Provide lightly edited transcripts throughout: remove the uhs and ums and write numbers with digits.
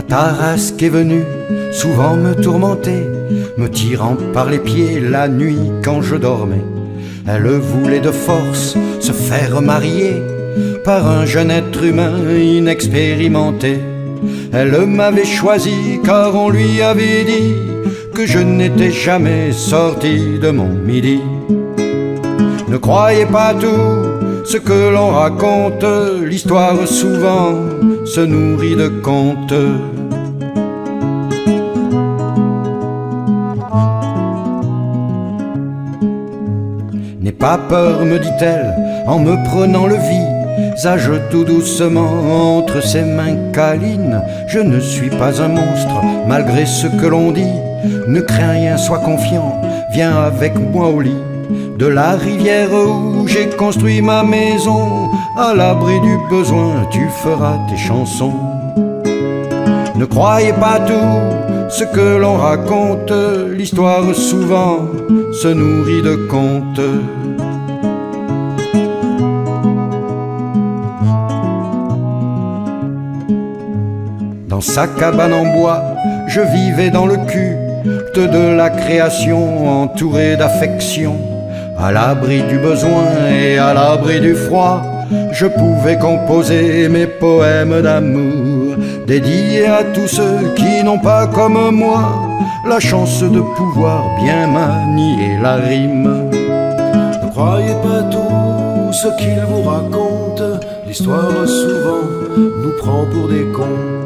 Tarasque est venue souvent me tourmenter, me tirant par les pieds la nuit quand je dormais. Elle voulait de force se faire marier par un jeune être humain inexpérimenté. Elle m'avait choisi car on lui avait dit que je n'étais jamais sorti de mon midi. Ne croyez pas tout ce que l'on raconte, l'histoire souvent se nourrit de contes. N'aie pas peur, me dit-elle, en me prenant le visage tout doucement entre ses mains câlines. Je ne suis pas un monstre, malgré ce que l'on dit. Ne crains rien, sois confiant, viens avec moi au lit de la rivière où j'ai construit ma maison. À l'abri du besoin, tu feras tes chansons. Ne croyez pas tout ce que l'on raconte, l'histoire souvent se nourrit de contes. Dans sa cabane en bois, je vivais dans le culte de la création, entouré d'affection. À l'abri du besoin et à l'abri du froid, je pouvais composer mes poèmes d'amour, dédiés à tous ceux qui n'ont pas comme moi la chance de pouvoir bien manier la rime. Ne croyez pas tout ce qu'ils vous racontent, l'histoire souvent nous prend pour des contes.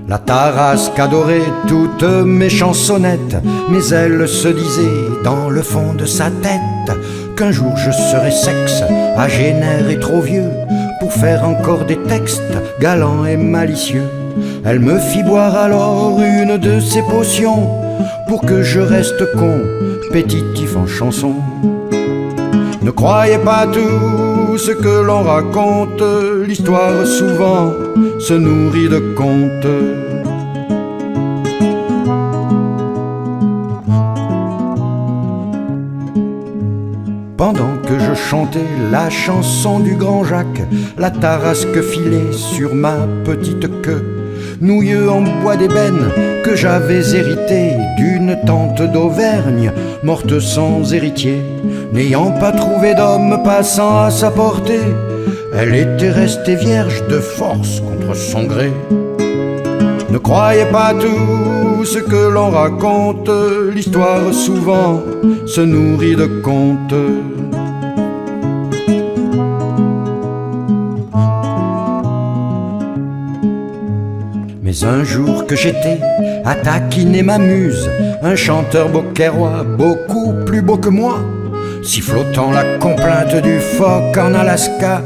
La Tarasque adorait toutes mes chansonnettes, mais elle se disait dans le fond de sa tête qu'un jour je serai sexe, agénère et trop vieux pour faire encore des textes galants et malicieux. Elle me fit boire alors une de ses potions pour que je reste compétitif en chanson. Ne croyez pas tout ce que l'on raconte, l'histoire souvent se nourrit de contes. Pendant que je chantais la chanson du grand Jacques, la Tarasque filait sur ma petite queue, nouilleux en bois d'ébène que j'avais hérité d'une tante d'Auvergne, morte sans héritier. N'ayant pas trouvé d'homme passant à sa portée, elle était restée vierge de force contre son gré. Ne croyez pas tout ce que l'on raconte, l'histoire souvent se nourrit de contes. Mais un jour que j'étais à taquiner ma muse, un chanteur beaucairois beaucoup plus beau que moi, sifflotant la complainte du phoque en Alaska,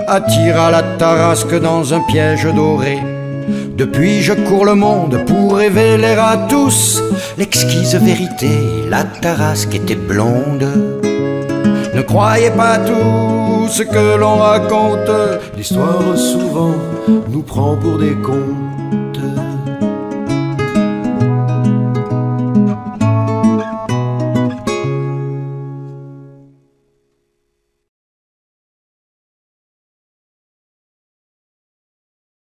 attira la Tarasque dans un piège doré. Depuis je cours le monde pour révéler à tous l'exquise vérité, la Tarasque était blonde. Ne croyez pas tout ce que l'on raconte, l'histoire souvent nous prend pour des cons.